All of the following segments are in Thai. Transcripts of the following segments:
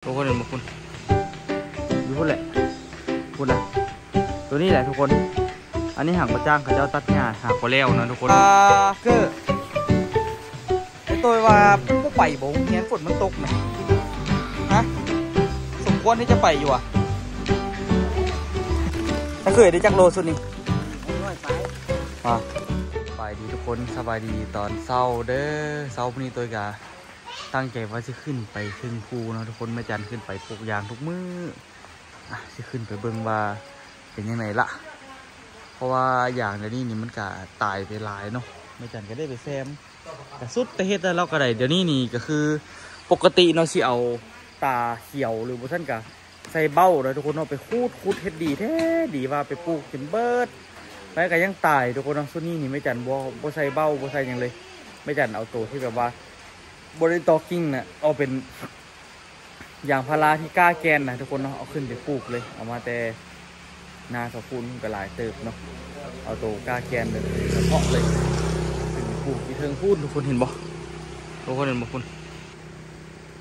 ทุกคนเห็นไหมคุณดูพูดแหละคุณนะตัวนี้แหละทุกคนอันนี้หางกระจ้างเขาเจ้าตัดหญ้าหางกระเลี้ยวนะทุกคนก็ไอตัวว่าผู้ไปบ่เงี้ยฝนมันตกไหมฮะสมควรที่จะไปอยู่อ่ะถ้าเคยได้จักโลสุดนี่สบายดีทุกคนสบายดีตอนเช้าเด้อเช้านี้ตัวกาตั้งใจว่าจะขึ้นไปถึงภูนะทุกคนแม่จันขึ้นไปปลูกยางทุกมื้อจะขึ้นไปเบิ่งว่าเป็นยังไงละเพราะว่าอย่างเดี๋ยวนี้นี่มันก็ตายไปหลายเนาะแม่จันก็ได้ไปแซมแต่สุดแต่เฮ็ดแล้วเราก็ได้เดี๋ยวนี้นี่ก็คือปกติเนาะสิเอาตาเขียวหรือบ่ท่านก็ใส่เบ้าเลยทุกคนเอาไปคูดเฮ็ดดีแท้ดีว่าไปปลูกจนเบิดไปก็ยังตายทุกคนเนาะสุดนี้นี่แม่จันบ่ใส่เบ้าบ่ใส่หยังเลยแม่จันเอาตัวที่แบบว่าบริตอกิ้งนะเอาเป็นอย่างพาราที่ก้าแกนนะทุกคนเนาะเอาขึ้นไปปลูกเลยเอามาแต่นาสะพูนก็หลายเติบเนาะเอาตัวก้าแกนเลยเฉพาะเลยขึ้นไปปลูกที่เทิงพูดทุกคนเห็นบ่ทุกคนเห็นบ่คุณ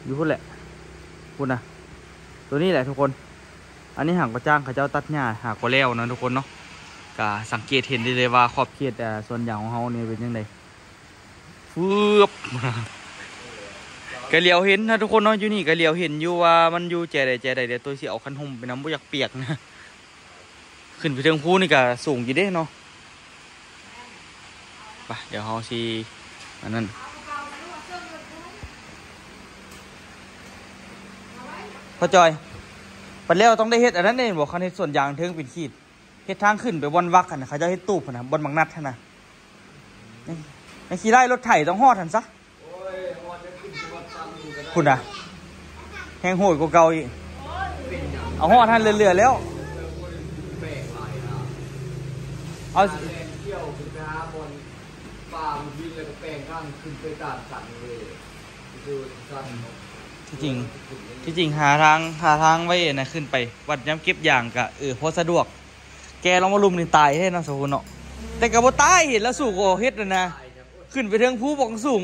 อยู่พูดแหละคุณนะตัวนี้แหละทุกคนอันนี้หางกระจ้างเขาเจ้าตัดหญ้าหางกระเลี้ยวนะทุกคนเนาะก็สังเกตเห็นได้เลยว่าขอบเขตส่วนใหญ่ของเขาเนี่ยเป็นยังไงฟืบก็เลี้ยวเห็นนะทุกคนเนาะอยู่นี่ก็เลี้ยวเห็นอยู่ว่ามันอยู่แจใดเดี๋ยวตัวสิเอาคันห่มไปน้ำบ่อยากเปียกนะขึ้นไปเทิงภูนี่ก็สูงอยู่เด้เนาะไปเดี๋ยวเขาสิอันนั้นพ่อจอยปัดแล้วต้องได้เฮ็ดอันนั้นเองบอกคันเฮ็ดส่วนยางเทิงเป็นขีดเฮ็ดทางขึ้นไปบนวักกันนะเขาจะเฮ็ดตู้นะบนบางนัดนะไอ้ขี่ไล่รถไถต้องหอดทันซะคุณอะแห้งโหดกว่าเก่าอีกเอาห่อท่านเรือแล้วเอาเที่ยวขึ้นไปหาบนป่ามันวิ่งแล้วก็แปลงข้างขึ้นไปตามสันเลยคือสันที่จริงหาทางไว้นะขึ้นไปวัดย้ำเก็บอย่างกะพอสะดวกแกลองมาลุมนี่ตายให้นะสกุลเนาะแต่กับว่าตายเห็นแล้วสู่ก็เฮ็ดนะขึ้นไปเทิงภูบอกสูง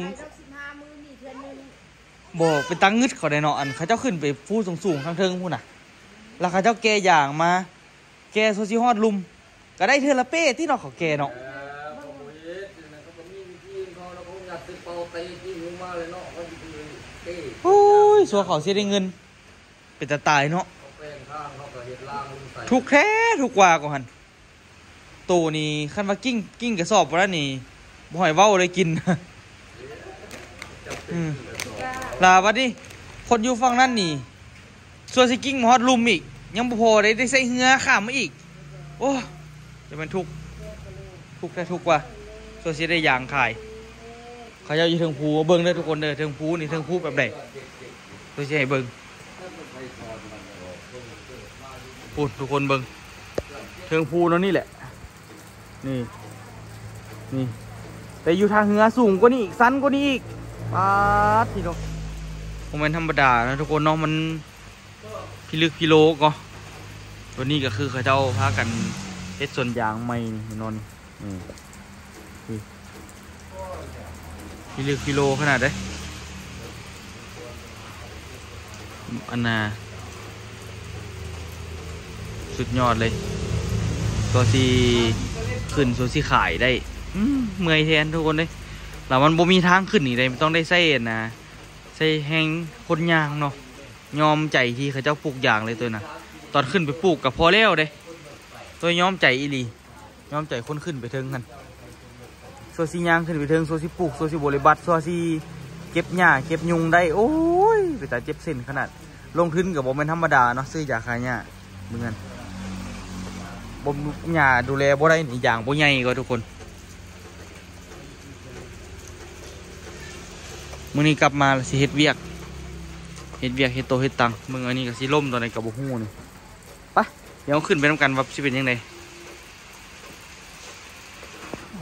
บอกเป็นตังงึดเขาได้เนาะอันเขาเจ้าขึ้นไปฟูสูงทางเทิงพูน่ะแล้วเขาเจ้าแกอย่างมาแกโซซิฮอดลุมก็ได้เทอละเป้ที่เนาะเขาแกเนาะโอ้ยสัวเขาเสียได้เงินเป็นจะตายเนาะทุกแท้ทุกว่าก่อนตัวนี้ขั้นว่ากิ้งกระสอบแล้วนี่บ่อยเว้าเลยกินลาวัดดิคนอยู่ฝั่งนั้นนี่ส่วนสิกิ้งมอดลุมอีกยังบ่พอได้ใส่เหือข้ามมาอีกโอ้จะเป็นทุกแท้ทุกว่ะส่วนสิได้ยางขายเขาจะอยู่เทิงภูเบิ้งได้ทุกคนเด้อเทิงภูนี่เทิงภูแบบไหนตัวสิให้เบิ้งพูดทุกคนเบิ้งเทิงภูแล้วนี่แหละนี่แต่อยู่ทางเหือสูงกว่านี้อีกสั้นกว่านี้อีกปาดทีเนาะผมเป็นธรรมดานะทุกคนเนาะมันพิลึกพิโลก็ตัวนี้ก็คือเขาเจ้าพากันเฮ็ดส่วนยางไม่นี่นอนนี่พิลึกพิโลขนาดได้อันน่ะสุดยอดเลยตัวสีขึ้นตัวสีขายได้เมื่อยแทนทุกคนเลยแล้วมันบ่มีทางขึ้นนี่เลยมันต้องได้ใส่นะใส่แห้งคนยางเนาะยอมใจที่เขาเจ้าปลูกยางเลยตัวน่ะตอนขึ้นไปปลูกกับพอแล้วเด้ตัวยอมใจอีหลียอมใจคนขึ้นไปเทิงกันโซซียางขึ้นไปเทิงโซซีปลูกโซซีบริบัติโซซีเก็บหญ้าเก็บยุงได้โอ้ยไปแต่เจ็บเส้นขนาดลงทุนกับบ่เป็นธรรมดาเนาะซื้อยาขายหญ้าเหมือนกันบ่หญ้าดูแลบ่ได้อีกอย่างบ่ใหญ่ก็ทุกคนมื้อนี้กลับมาสิเฮ็ดเวียกเฮ็ดโตเฮ็ดตังมึงอันนี้ก็สิล่มตอนไหนกับบ่ฮู้นี่ไปเดี๋ยวขึ้นไปนำกันว่าสิเป็นยังไง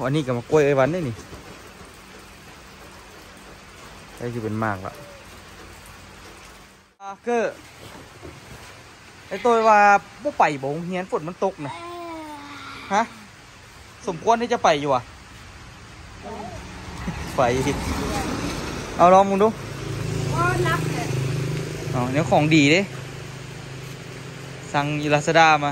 อันนี้ก็มากล้วยไอ้วันนี่นี่ใช่สิเป็นมากละก็ไอ้ตัวว่าบ่ไปบ่เฮียนฝนมันตกนะฮะสมควรที่จะไปอยู่อ่ะไปเอาลองมึงดู อ๋อเนี่ยของดีเด้สั่งยูลาซาด้ามา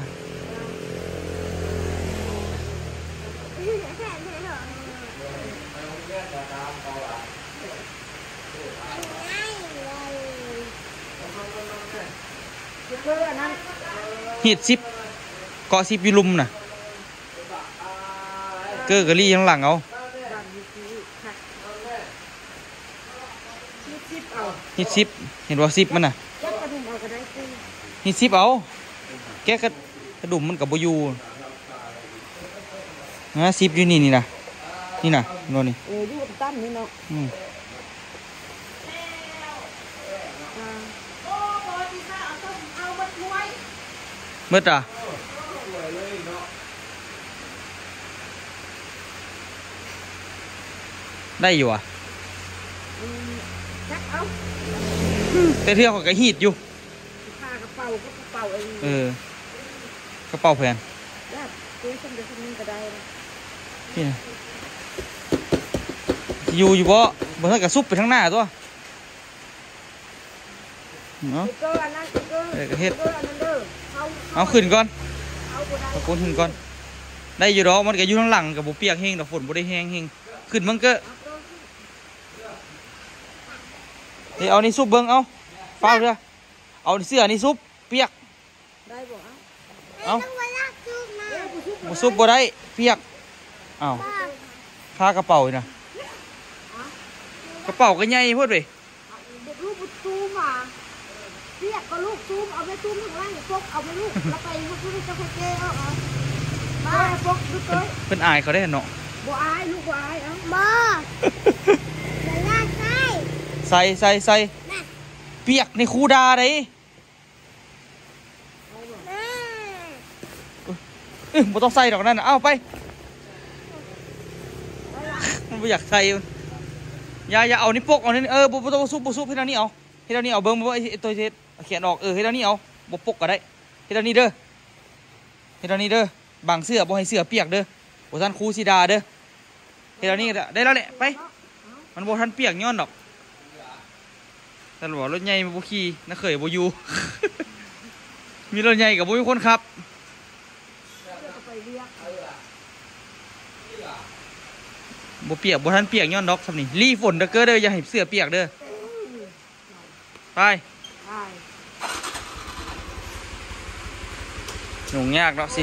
ฮีดซิปเกาะซิปยูลุมน่ะเกอร์กะลี่ข้างหลังเอาฮีดซิปเห็นว่าซิปมันน่ะฮีดซิปเอาแกกระดุมมันกับโบยูนะซิปอยู่นี่นี่นะนี่นะโน่นนี่อยู่กับตั้มนี่เนาะเมื่อจ้ะได้อยู่อ่ะแต่เที่ยวเขาก็ฮีดอยู่กระเป๋าเองกระเป๋าแผ่นนี่นะอยู่บ่บนนั้นก็ซุปไปทั้งหน้าตัวเนาะก็เฮ็ดเอาขึ้นก่อนเอาก้นขึ้นก่อนได้อยู่ดอกมันก็อยู่ข้างหลังกับบุเปียกแห้งดอกฝนบุได้แห้งแห้งขึ้นมันก็เอานี่ซุปเบิ้งเอาเปล่าเถอะเอาเสื้อนี่ซุปเปียกได้บ่เอาบุซุปบ่ได้เปียกเอาค่ากระเป๋านะกระเป๋าก็ใหญ่พูดไปลูกซูมอ่ะเรียกก็ลูกซูมเอาไปซูมข้างล่างพกเอาไปลูกแล้วไปลูกจะคุยเจ้ามาพกลูกเอ้ยเป็นอายเขาได้เนาะบ่อายลูกบ่อายเอ้าบ่ใส่เปียกในคูดาเลยบ่ต้องใส่ดอกนั่นนะเอาไปมันไม่อยากใส่อย่าเอานี่ปกเอานี่บ่ต้องซุปให้เรานี่เอาให้เรานี่เอาเบิ้งบ่ไอ้ตัวเช็ดเขียนออกให้เรานี่เอาบ่ปกก็ได้ให้เรานี่เด้อให้เรานี่เด้อบางเสื้อบ่ให้เสื้อเปียกเด้อบ่ทันครูสีดาเด้อให้เรานี่ได้แล้วแหละไปมันบ่ทันเปียกย้อนดอกท่านบอกรถใหญ่มาบุขี่น่าเคยบุยูมีรถใหญ่กับบุมีคนขับบุเปียกบุทันเปียกย้อนดอกสำนี่รีฝนเด้อเก้อเด้ออย่าให้เสื้อเปียกเด้อไปหนุ่งยากเนาะสิ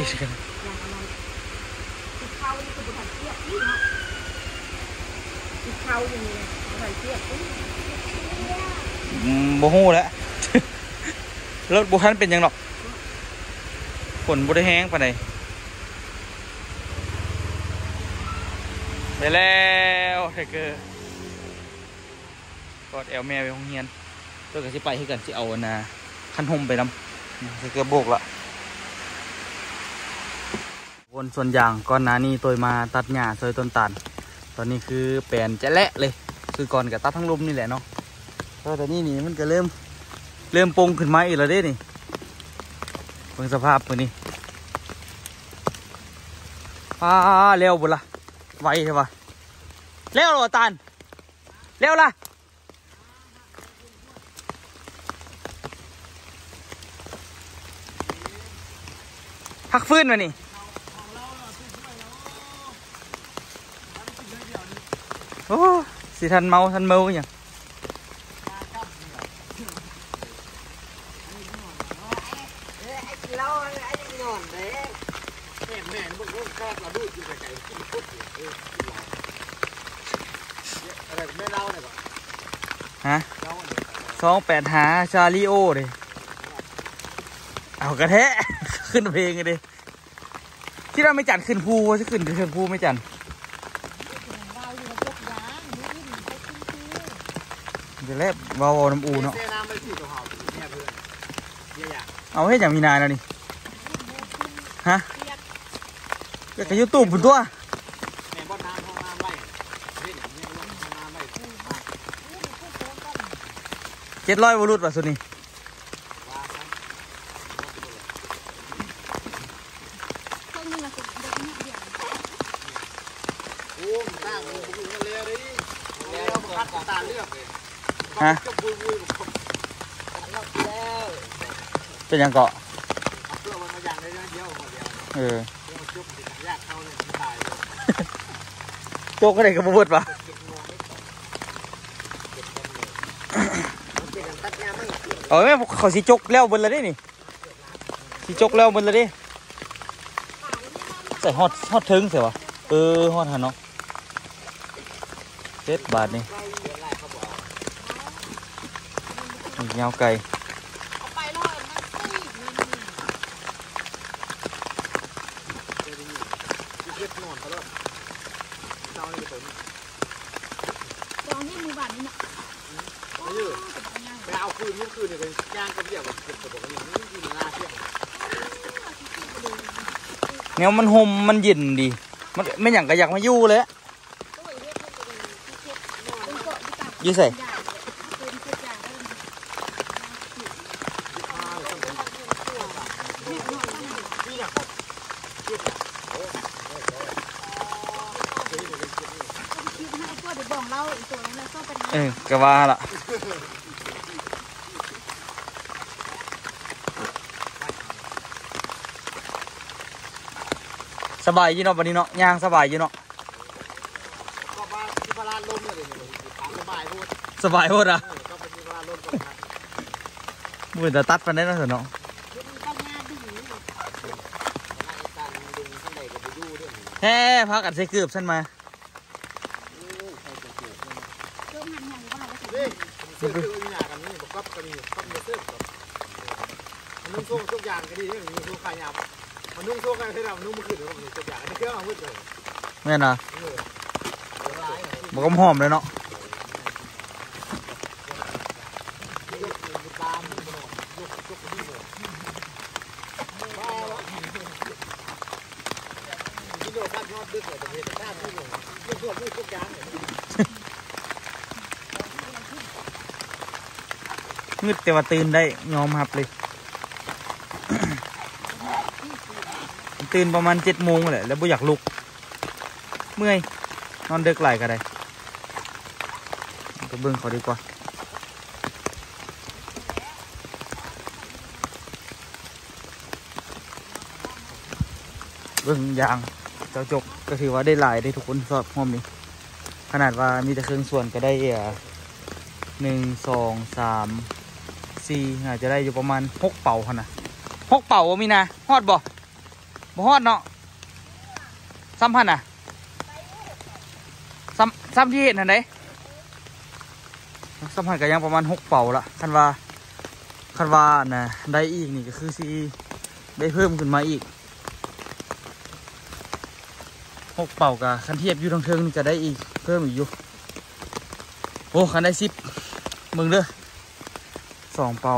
โบหูแล้วรถบุคันเป็นยังหรอกฝนบุได้แห้งปะไหนไปแล้วเทเกอร์กอดแอลแมวไปห้องเฮียนตัวกับสิไปให้กันสิเอานะคันห่มไปนำเทเกอร์โบกละวนส่วนอย่างก่อนหน้านี้ตัวมาตัดหญ้าซอยต้นตาลตอนนี้คือแปลนจะและเลยคือก่อนกับตัดทั้งลุมนี่แหละเนาะแต่นี่มันก็เริ่มปงขึ้นมาอีกแล้วเด้นี่เบิ่งสภาพมือนี่เร็วบุละไวใช่ปะเร็วหรอตาลเร็วละพักฟื้นมานี่โอ้สิทันเมาอย่างฮะ285ชาลิโอเลยเอากระแทะขึ้นเพลงเลยที่เราไม่จัดขึ้นภูจะขึ้นภูไม่จัดเดี๋ยวแรกวาวน้ำอูเนาะเอาให้อย่างมีนายแล้วนี่ฮะก็ยูทูบเป็นตัว700 วอลลุ่มป่ะสุดนี่ฮะ เป็นยังเกาะ เอาเพื่อมันมาอย่างได้เดียวหมดเดียว เออ เพื่อจุ๊บติดยากเข้าเลยมันตายเลย โจกก็ได้กระบดปะ เก็บงวงไม่ต่อเก็บกันเลยมันเป็นตัดยาไม่เกี่ยว เออแม่เขาสิจกแล้วบนเลยดินี่สิจกแล้วบนเลยดิใส่ฮอตถึงเสียวะเออฮอตหันเนาะ7 บาทนี่เงาไก่ เอาไปแล้วมันตีบเลยนี่ เก็บนอนตลอดเจ้านี่เป็น ตอนที่มือบ้านนี่น่ะ ไม่ยืดไปเอาคืนเมื่อคืนเนี่ยเป็นย่างกระเบียบกับเก็บกับอย่างนี้อยู่ในหน้าเที่ยง แนวมันห่มมันเย็นดีมันไม่อย่างก็อยากมาอยู่เลยอยู่ใส่กะว่าละสบายยี่เนาะวันนี้เนาะย่างสบายยี่เนาะ ก็มาที่พาราลมเลยถามสบายพูด สบายโคตรอะ ก็เป็นที่พาราลมก่อนนะ มือแต่ตัดไปได้แล้วเถอะเนาะ การดึงข้างในกับไปดูด้วย แฮ่พักอัดใส่เกือบฉันมา นี่เสื้อคือมีหนากันนี่บอกก็มีก็มีเสื้อแบบมันนุ่งโซ่ทุกอย่างก็ดีเนี่ยมีทุกขายาวมันนุ่งโซ่กันให้เรานุ่งมือขึ้นหรือมันทุกอย่างอันนี้เครื่องเอาไว้เลย แม่นะมันก็หอมเลยเนาะ ตามมันยกไปที่หมดที่โดนพัดยอดดึกเลยแต่เห็นหน้าที่หมดเรื่องพวกทุกอย่างเนี่ย งึดแต่ว่าตื่นได้ยอมหับเลย ตื่นประมาณ7 โมงแหละแล้วบ่อยากลุกเมื่อยนอนเดึกไหลก็ได้ไปเบิ่งเขาดีกว่าเบิ่งยางเจ้าจกก็ถือว่าได้หลายได้ทุกคนสอบห้อมนี้ขนาดว่ามีแต่เครื่องส่วนก็ได้1 2 3 4อาจจะได้อยู่ประมาณ6 เป่าขนาด6 เป่ามีนะฮอดบ่ฮอดเนาะซ้ำพันอ่ะซ้ำที่เห็นอันไหนซ้ำพันก็ยังประมาณ6 เป่าละคันว่านะได้อีกนี่ก็คือสิได้เพิ่มขึ้นมาอีก6 เป่ากับคันเทียบอยู่ทางเทิงนี่ก็ได้อีกเพิ่มอีกอยู่โอ้คันได้10มึงเด้อ2 เป่า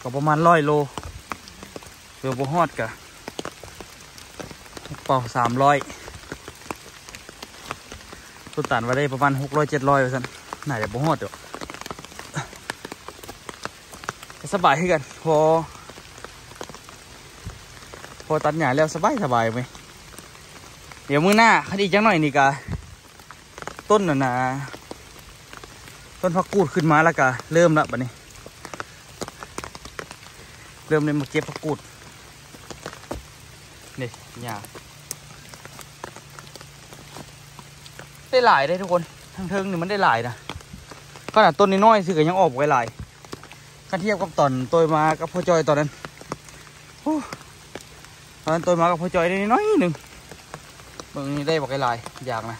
กับประมาณ100 โลเรือบ่ฮอดกะ6 เป่า300ต้นตานว่าได้ประมาณ600 700ว่าซั่นน่าจะบ่ฮอดดอกก็สบายขึ้นกันพอตัดหญ้าแล้วสบายไหมเดี๋ยวมื้อหน้าคันอีกจังหน่อยนี่กะต้นน่ะนะต้นผักกูดขึ้นมาแล้วกะเริ่มละบัดนี้เริ่มเลยมาเก็บผักกูดนี่หญ้าได้หลายได้ทุกคนทั้งเทิงนี่มันได้หลายนะขนาดต้นน้อยๆสิก็ยังออกไว้หลายถ้าเทียบกับตอนตัวมากับพ่อจอยตอนนั้นตอนนั้นตัวมากับพ่อจอยได้น้อยหนึ่งเบิ่งนี่ได้บอกไอ้หลายอย่างนะ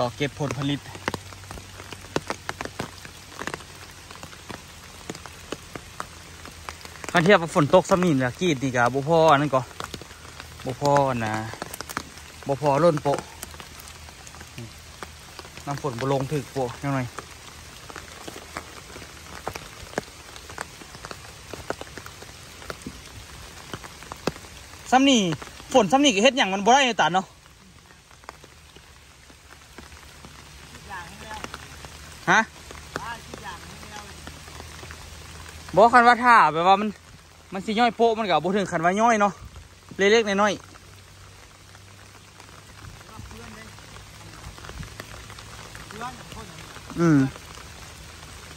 รอเก็บผลผลิตคันเทียบกับฝนตกซ้ำนี่แหละกรีดดีกว่าบุพออันนั้นก็บุพอนะบุพอล้นโปะน้ำฝนบุลงถึกโปะยังไงซ้ำนี่ฝนซ้ำนี่ก็เฮ็ดอย่างมันบ่ได้ในตาเนาะ ฮะบอกคันว่าท่าแบบว่ามันสิย่อยโป๊ะมันกับบ่ถึงคันว่าย่อยเนาะเล็กๆน้อยๆ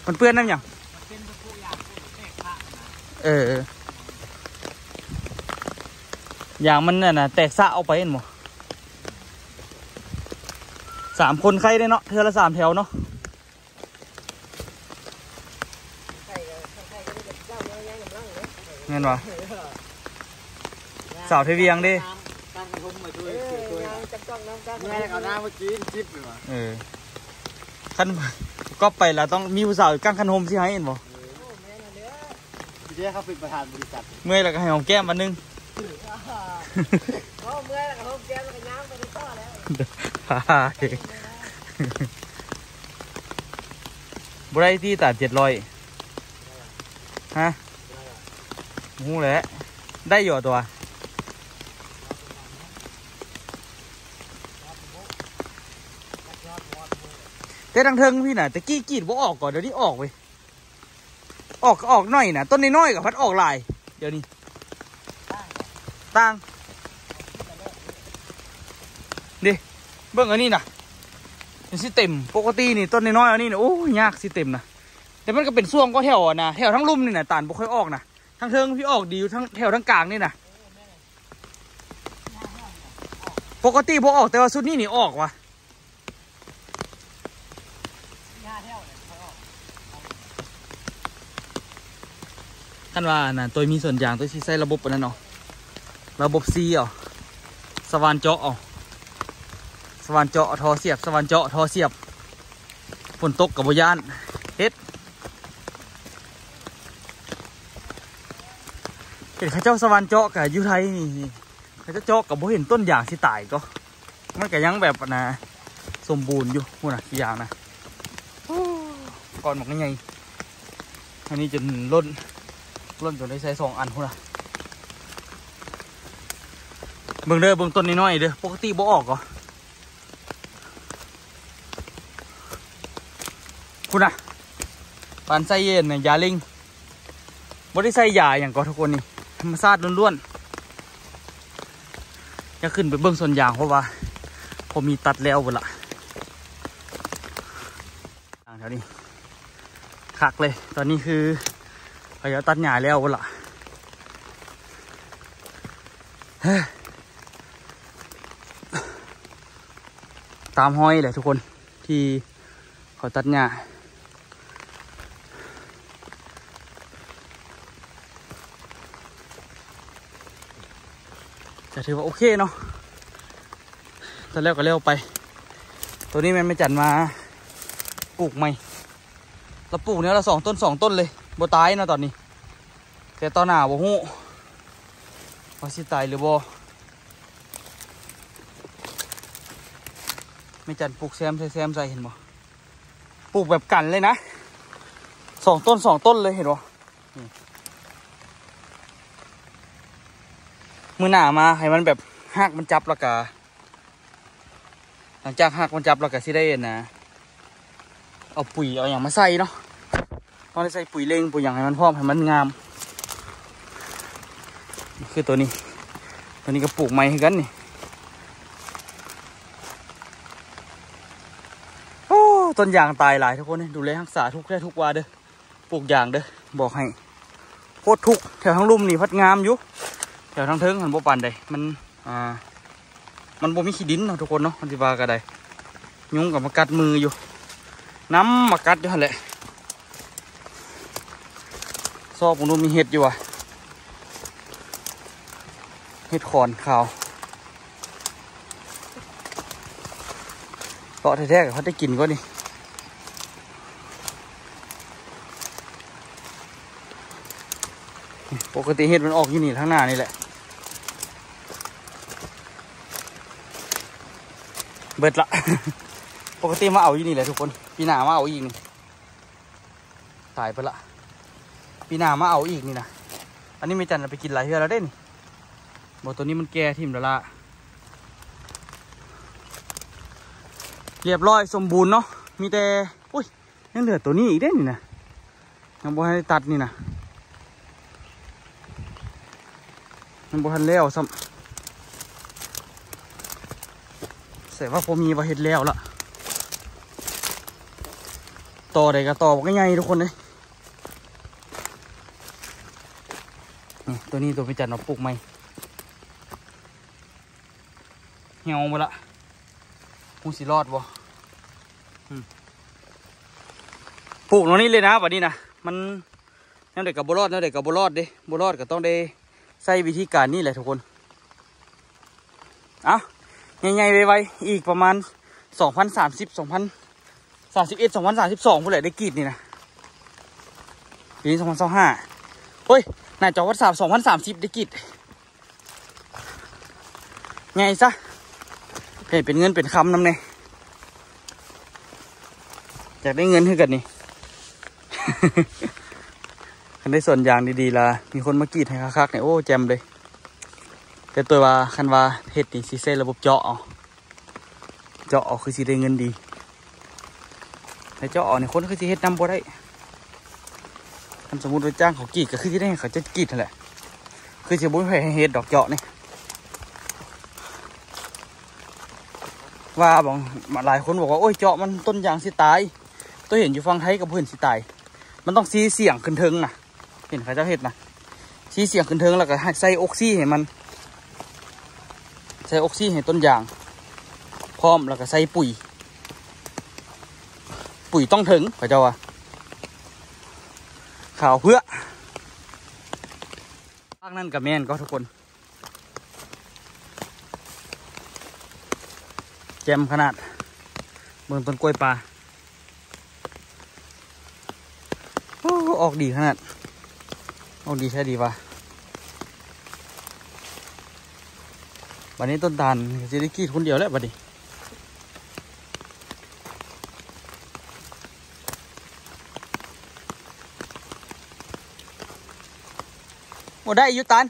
มันเปื้อนน้ำหยังอย่างมันน่ะแตกสะเอาไปเห็นบ่3 คนใครได้เนาะเทือละ3 แถวเนาะเงินวะสาวเทเวียงดิตั้งกระทงมาช่วยแม่เอาหน้าเมื่อกี้จิ๊บเลยวะขั้นก็ไปแล้วต้องมีผู้สาวกั้งคันโฮมสิให้เห็นบ่พี่เจ้เขาเป็นประธานบริษัทเมื่อยแล้วก็ให้หอมแก้มวันนึงเมื่อยแล้วก็หอมแก้มแล้วก็น้ำไปในท่อแล้วบุไรที่ตัด700ฮะหูแหละได้อยู่ตัวแต่ทางเทิงพี่น่ะแต่กี้กีดบ่ออกก่อนเดี๋ยวนี้ออกไปออกหน่อยน่ะต้นน้อยๆกับพัดออกลายเดี๋ยวนี้ตั้งดิเบิ่งอันนี้น่ะเป็นสิเต็มปกตินี่ต้นน้อยๆอันนี้น่ะโอ้ยากสิเต็มนะแต่มันก็เป็นช่วงก็แถวนะแถวทั้งลุ่มนี่น่ะตานบ่ค่อยออกนะทั้งเทิงพี่ออกดีอยู่ทั้งแถวทั้งกลางนี่น่ะปกติบ่ออกแต่ว่าสุดนี้นี่ออกว่ะท่านว่าน่ะตัวมีส่วนยางตัวที่ใช้ระบบนั้นเนาะระบบซีอ่ะสว่านเจาะอ่ะสว่านเจาะทอเสียบสว่านเจาะทอเสียบฝนตกกับบ่ย่านเฮ็ดเป็นข้าเจ้าสว่านเจาะกับยูไทยนี่ข้าเจ้าเจาะกับบ่เห็นต้นยางสิตายก็มันก็ยังแบบนะสมบูรณ์อยู่พูดนะกี่อย่างนะก่อนบอกง่ายๆอันนี้จนล้นจนได้ใช้2 อันพูดนะเบิ่งเด้อเบิ่งต้นน้อยๆเด้อปกติบ่ออกก็พูดนะปานใส่เย็นเนี่ยยาลิงบ่ได้ใส่ยาอย่างก็ทุกคนนี่ธรรมชาติล้วนๆจะขึ้นไปเบิ่งส่วนยางเพราะว่าผมมีตัดแล้วหมดละแถวนี้คักเลยตอนนี้คือพยายามตัดหญ้าแล้วหมดละตามห้อยเลยทุกคนที่เขาตัดหญ้าจะถือว่าโอเคเนาะตอนแรกก็เร็วไปตัวนี้มันไม่จัดมาปลูกใหม่เราปลูกเนี้ยเรา2 ต้น 2 ต้นเลยบ่ตายเนาะตอนนี้แต่ตอนหน้าบ่ฮู้ว่าสิตายหรือบ่ไม่จัดปลูกแซมใส่เห็นบ่ปลูกแบบกันเลยนะ2 ต้น 2 ต้นเลยเห็นบ่มือหน้ามาให้มันแบบหักมันจับแล้วก็หลังจากหักมันจับแล้วก็สิได้นะเอาปุ๋ยเอาอย่างมาใส่เนาะตอนนี้ใส่ปุ๋ยเล็งปุ๋ยอย่างให้มันพร้อมให้มันงามคือตัวนี้ก็ปลูกใหม่ให้กันนี่โอ้ต้นยางตายหลายทุกคนนี่ดูแลรักษาทุกวันเด้อปลูกยางเด้อบอกให้โคตรทุกแถวทั้งลุ่มนี่พัดงามอยู่แถวทั้งเทิงมันบ่ปานใดมันบ่มีขี้ดินเนาะทุกคนเนาะมันสิว่ากันใดยุงกับมากัดมืออยู่น้ำมากัดอยู่หั่นแหละซอกผมดูมีเห็ดอยู่อ่ะเห็ดขอนขาวเลาะแท้ๆเขาได้กินก็นี่ปกติเห็ดมันออกอยู่นี่ทั้งหน้านี่แหละเบิดละ ปกติมาเอาอยู่นี่แหละทุกคนปีหน้ามาเอาอีกนี่ตายไปละปีหน้ามาเอาอีกนี่นะอันนี้ไม่จันไปกินหลายเทื่อแล้วเด้นี่บอกตัวนี้มันแก่ทิ่มแล้วละเรียบร้อยสมบูรณ์เนาะ มีแต่อุ้ยยังเหลือตัวนี้อีกเด้นี่นะยังบ่ให้ตัดนี่นะยังบ่ทันแล้วซ้ำเสียว่าพอมีว่าเห็ดแล้วละต่อใดก็ต่อบอกง่ายๆทุกคนเลยนี่ตัวนี้ตัวไปจัดมาปลูกใหม่เหี่ยวหมดละคงสิรอดบ่ปลูกตรงนี้เลยนะวันนี้นะมันนั่นเด็กกับบุรอดนั่นเด็กกับบุรอดดิบุรอดก็ต้องได้ใช้วิธีการนี่แหละทุกคนเอาใหญ่ๆไวๆอีกประมาณ2030 2031 2032ผู้ใดได้กรีดนี่นะปีนี้2025เฮ้ยน่าจะวัด2030ได้กรีดไงซะเป็นเงินเป็นคำนำเนี่ยอยากได้เงินให้กันนี่ คันได้ส่วนอย่างดีๆละมีคนมากรีดให้คักๆเนี่ยโอ้แจมเลยแต่ตัวว่าคันว่าเห็ดนี่ซีเซ่ระบบเจาะเอาคือซีได้เงินดีแต่เจาะเอาเนี่ยคนคือซีเห็ดนำบ่ได้คันสมมุติว่าจ้างเขากรีดก็คือที่ได้เขาจะกรีดนั่นแหละคือจะบุ้ยให้เห็ดดอกเจาะนี่ว่าบอกหลายคนบอกว่าโอ้ยเจาะมันต้นยางสิตายตัวเห็นอยู่ฝั่งไทยกับเพื่อนสิตายมันต้องซีเสียงขึ้นเทิงนะเห็นเขาเจ้าเห็ดนะซีเสียงขึ้นเทิงแล้วก็ใส่ออกซิให้มันใส่ออกซิให้ต้นยางพร้อมแล้วก็ใส่ปุ๋ยต้องถึงเขาเจ้าว่าข่าวเพื่อภาคนั้นกับแม่นก็ทุกคนแจมขนาดเมืองต้นกล้วยปลาออกดีขนาดออกดีใช่ดีป่ะวันนี้ต้นตาลจะได้กรีดคนเดียวแล้วบัดนี้โอ้ได้อยู่ตาล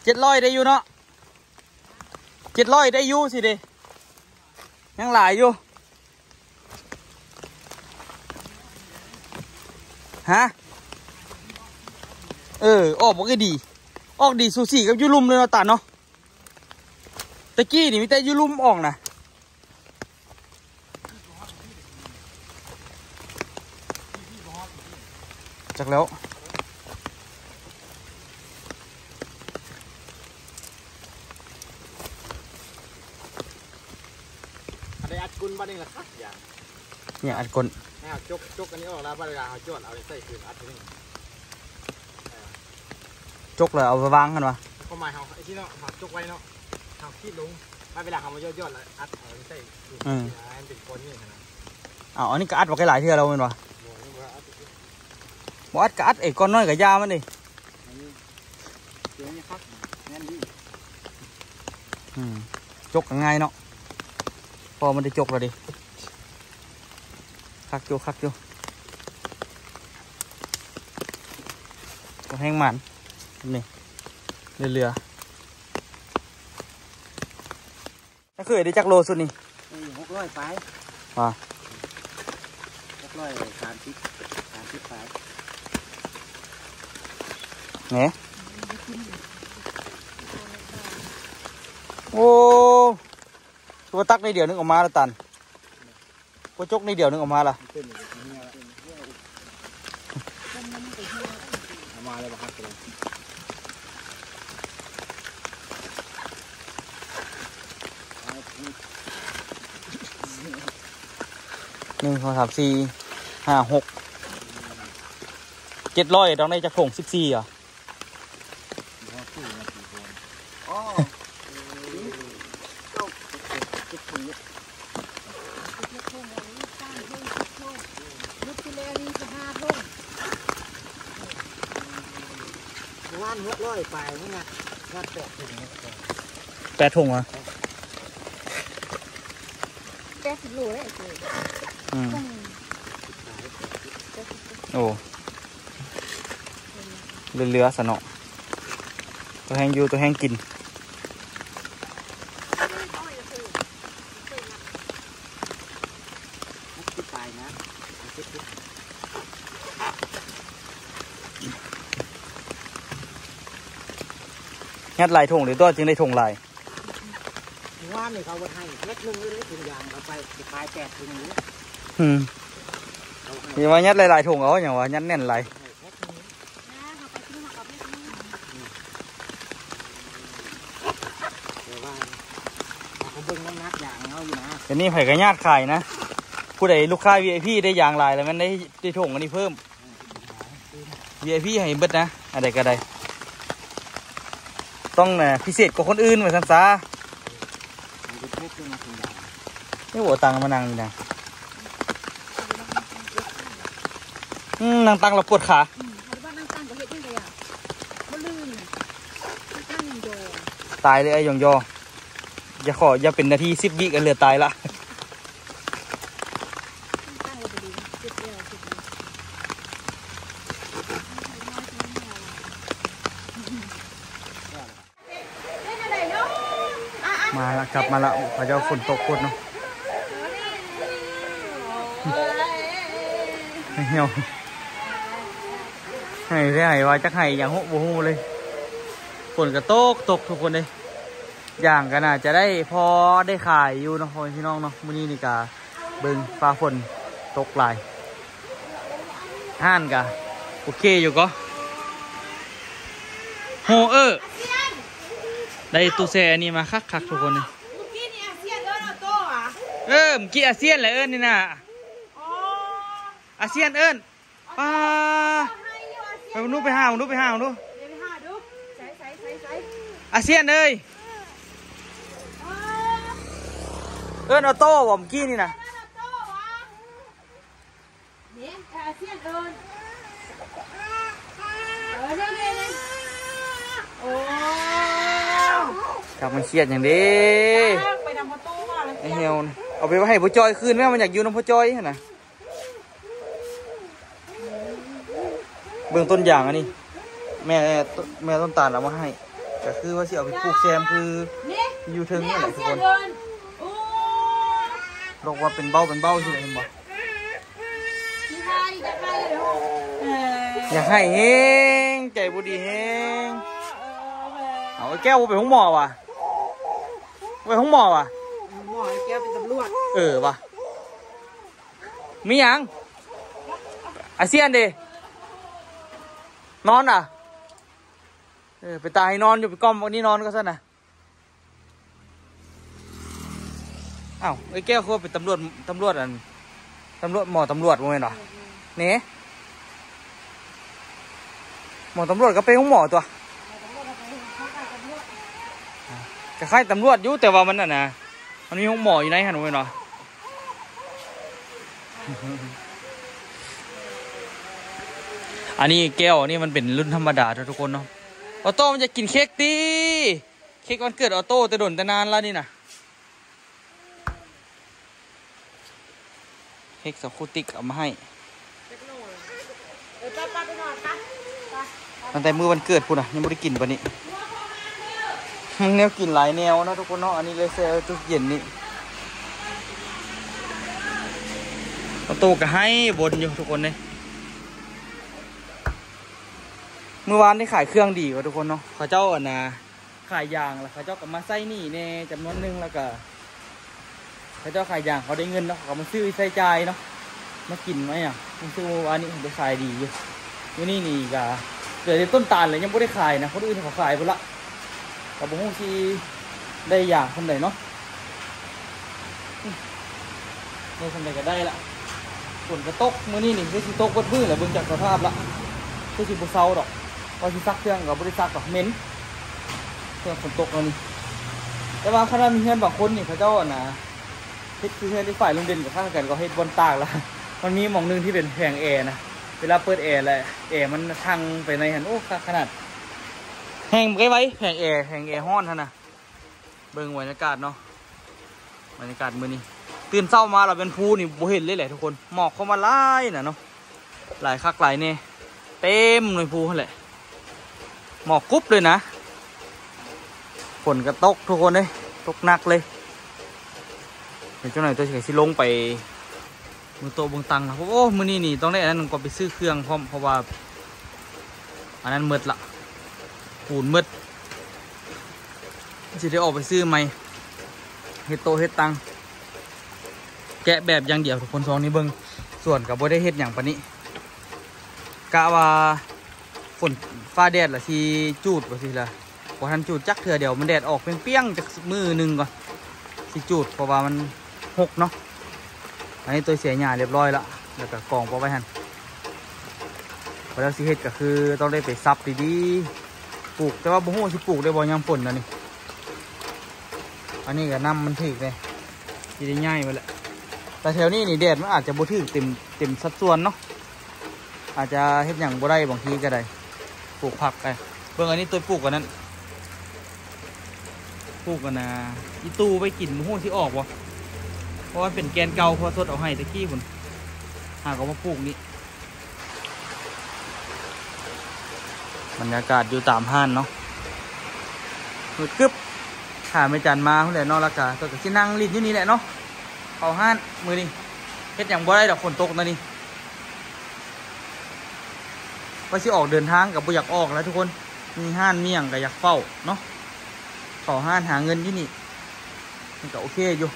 700ได้อยู่เนาะ700ได้อยู่สิเด้ยังหลายอยู่ฮะออกบอกดีออกดีสูสีกับยูรุมเลยเนาะตาเนาะตะกี้นี่มีแต่ยูรุมออกนะจักแล้วอะไรอัดกุนบ้านนี่แหละครับอย่างเนี่ยอัดกลจกอันนี้ออกแล้วบ้านเราจวดเอาใส่คืนอัดนี่จกเลยเอาไปวางกันวะก็หมายเขาไอ้ที่เนาะหักจกไว้เนาะหักขี้ลงไม่เวลาเขามายอดแล้วอัดเอาใส่คืนอันเป็นก้อนนี่นะอันนี้ก็อัดไว้หลายเท่าเราเป็นวะบ่อัดก็อัดไอ้ก้อนน้อยกับยามันดิจกง่ายเนาะพอมันได้จกแล้วดิคักโยก็แห้งมันนี่เรือถ้าเคยได้จักโลสุดนี่600ไปว่า630ไปเนี่ยโอ้ตัวตักในเดียวนึงออกมาแล้วตันตัวจกในเดียวนึงออกมาละมาเลยบ้างครับ1 2 3 4 5 6 700ต้องได้จากผง14อ่ะงาน600ไปนี่ไงงาน8 ถุงอ่ะ80 โลเลยโอ้เรือสนอตัวแห้งอยู่ตัวแห้งกิน ลายนะงัดลายถงหรือตัวจึงได้ถงลาย ว่าเนี่ยเขาให้เม็ดนึงเลยถุงยางเอาไปขาย8 ถุงนี้ อย่าว่ายัดลายถงเอาอย่างว่ายัดแน่นลาย เขาเบิ่งน้ำหนักอย่างเขาอยู่นะ เดี๋ยวนี้ไผ่กระญาติขายนะผู้ใดลูกค้า VIP ได้ยางลายแล้วมันได้ถงอันนี้เพิ่ม VIP ให้เบิดนะอะไรก็ได้ต้องพิเศษกว่าคนอื่นเหมือนกันซะนี่หัวตังมานั่งนี่นะนั่งตังเราปวดขาตายเลยไอ้ยองยออย่าเป็นนาที10 วิกันเหลือตายละมาละกลับมาละพระเจ้าฝนตกโคตรเนาะเหี่ยวให้ได้ให้ว่าจักให้อย่างหุบหูเลยฝนก็ตกทุกคนเลยอย่างกันน่ะจะได้พอได้ขายอยู่เนาะพี่น้องเนาะมื้อนี้นี่กะเบิ่งฟ้าฝนตกหลายห้านกะโอเคอยู่ก็โฮได้ตู้แช่อันนี้มาคักทุกคนเลย เมื่อกี้นี่อาเซียนเอิ้นเอาโต้อะ เมื่อกี้อาเซียนแหละนี่น่ะ อ๋อ อาเซียนเอิ้นป้า ให้อยู่อาเซียน ไปดูไปหาดู เดี๋ยวไปหาดูใส่ อาเซียนเอ้ยเอิ้นออโต้บ่เมื่อกี้นี่น่ะ นั่นเอาโต้วะเนี่ยอาเซียนเอิ้นเนี่ยโอ้ กลับมาเครียดอย่างนี้ ไปทำประตูมาเลย ไอ้เหี่ยวน่ะเอาไปให้พ่อจอยคืนแม่มันอยากอยู่น้ำพ่อจอยหั่นน่ะเบื้องต้นอย่างอันนี้แม่ต้นตาลเอามาให้ก็คือว่าสิเอาไปปลูกแซมคืออยู่เทิงนี่แหละทุกคนบอกว่าเป็นเบ้าใช่ไหมเห็นบ่อยากให้เฮงใจบุดีเฮงเอาไอ้แก้วไปห้องหมอว่ะไปห้องหมอว่ะ หมอแกเป็นตำรวจ ว่ะมีหยังอาเซียนดินอนอ่ะไปตายนอนอยู่ไปก้อมวันนี้นอนก็ซะนะอ้าวไอ้แก้วเขาเป็นตำรวจหมอตำรวจมั้ยหรอเนี่ยหมอตำรวจก็เป็นของหมอตัวก็คล้ายตำรวจอยู่แต่ว่ามันน่ะนะมันมีของหมออยู่ไหนฮะหนูเนาะอันนี้แก้วนี่มันเป็นรุ่นธรรมดาทุกคนเนาะออโต้มันจะกินเค้กตีเค้กวันเกิดออโต้แต่โดนแต่นานแล้วนี่นะเค้กสกูติกเอามาให้ตั้งแต่มือวันเกิดพูดนะยังไม่ได้กินปะนี่แนวกินหลายแนวนะทุกคนเนาะอันนี้เลยเซลตู้เย็นนี่ออโต้ก็ให้บนอยู่ทุกคนเลยเมื่อวานได้ขายเครื่องดีกว่าทุกคนเนาะเขาเจ้าอ่ะนะขายยางแล้วเขาเจ้าก็มาใส่นี่ในจำนวนหนึ่งแล้วก็เขาเจ้าขายยางเขาได้เงินเนาะเขามาซื้อใส่ใจเนาะมากินไหมอ่ะมันซื้อวานนี้ผมได้ขายดีอยู่นี่ก็เกิดในต้นตาลเลยยังไม่ได้ขายนะคนอื่นเขาขายไปละกับบุ้งที่ได้ยางคนไหนเนาะได้คนไหนก็ได้ละฝนกระตกมื้อนี้นี่ได้สิตกวัดพื้นแหละเบิ่งจากสภาพละได้สิบุเซาดอกว่าสิซักเครื่องกับบริษัทดอกเหม็นเครื่องฝนตกแล้วนี่แต่ว่าขณะมีเพื่อนบางคนนี่เขาเจ้านะเฮ็ดคือเพื่อนที่ฝ่ายลุงเด่นกับข้างกันก็เฮ็ดบนตากละมันมีหม่องนึงที่เป็นแผงแอร์นะเวลาเปิดแอร์เลยแอร์มันทังไปในหันโอ้ขนาดแห้งไว้แผงแอร์ห้อนท่านนะเบิ่งบรรยากาศเนาะบรรยากาศมื้อนี้ตื่นเช้ามาเราเป็นภูนี่บ่เห็นเลยแหละทุกคนหมอกเข้ามาหลายน่ะเนาะหลายคักหลายเนี่ยเต็มเลยภูนั่นแหละหมอกกุ๊บเลยนะฝนก็ตกทุกคนเลยตกหนักเลยเดี๋ยวเจ้าหน่อยตัวสิลงไป มือโตะเบิ่งตังค์นะโอ้มื้อนี้นี่ต้องได้อันนั้นก็ไปซื้อเครื่องพร้อมเพราะว่าอันนั้นหมดละปูนหมดจะได้ออกไปซื้อใหม่เฮ็ดโตะเฮ็ดตังแกะแบบอย่างเดียวทุกคนซองนี้เบิ่งส่วนกับบ่ได้เฮ็ดอย่างปานนี้กะว่าฝนฟ้าแดดละสิจูดว่าสิล่ะพอทันจูดจักเถื่อเดี๋ยวมันแดดออกเปรี้ยงๆจากมือหนึ่งก่อนสิจูดเพราะว่ามันหกเนาะอันนี้ตัวเสียหญ้าเรียบร้อยละแล้วก็กองพอไว้หันพอแล้วสิเฮ็ดก็คือต้องได้ไปซับดีๆปลูกแต่ว่าบ่ฮู้สิปลูกได้บ่ยามฝนนะนี่อันนี้ก็น้ำมันถึกเลยสิได้ง่ายไปแหละแต่แถวนี้นี่แดดมันอาจจะบ่ถึกเต็มสัดส่วนเนาะอาจจะเฮ็ดหยังบ่ได้บางทีก็ได้ปลูกผักไปเบิ่งอันนี้ตัวปลูกกันนั้นปลูกกันนะอีตู้ไปกินหมูที่ออกวะเพราะว่าเป็นแกนเก่าพอทดเอาให้ตะกี้พุ่นหากเอามาปลูกนี่บรรยากาศอยู่ตามห้านเนาะมืดกึบขาไม่จันมาพุ่นแหละนอกละกาตัวกับที่นั่งลิ้นอยู่นี่แหละเนาะเขาห้านมือนี่เฮ็ดอย่างบ่ได้ดอกฝนตกนะนี่ว่าสิออกเดินทางกับบ่อยากออกแล้วทุกคนมีห้านมีหยังก็อยากเฝ้าเนาะขอห้านหาเงินที่นี่มันก็โอเคอยู่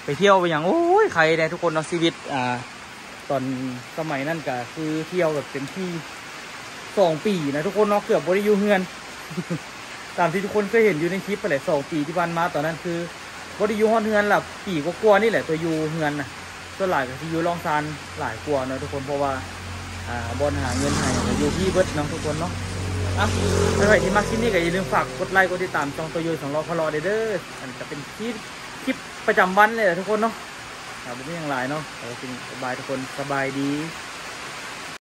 ไปเที่ยวไปอย่างโอ้ยใครได้ทุกคนเนาะชีวิตตอนสมัยนั้นก็คือเที่ยวแบบเต็มที่2 ปีนะทุกคนเนาะเกือบบริยูเฮือน ตามที่ทุกคนเคยเห็นอยู่ในคลิปไปเลย2 ปีที่ผ่านมาตอนนั้นคือบริยูฮอนเฮือนหลับปีกว่าๆนี่แหละตัวยูเฮือนนะส่วนหลายก็ที่ยูลองซานหลายกว่าเนาะทุกคนเพราะว่าบอลหาเงินหาอยู่ที่เบิร์ดน้องทุกคนเนาะถ้าใครที่มาคลิปนี้ก็อย่าลืมฝากกดไลค์กดติดตามช่องตัวยู2 ล้อพลอเด้ออันจะเป็นคลิปประจำวันเลยทุกคนเนาะเป็นอย่างไรเนาะสบายทุกคนสบายดี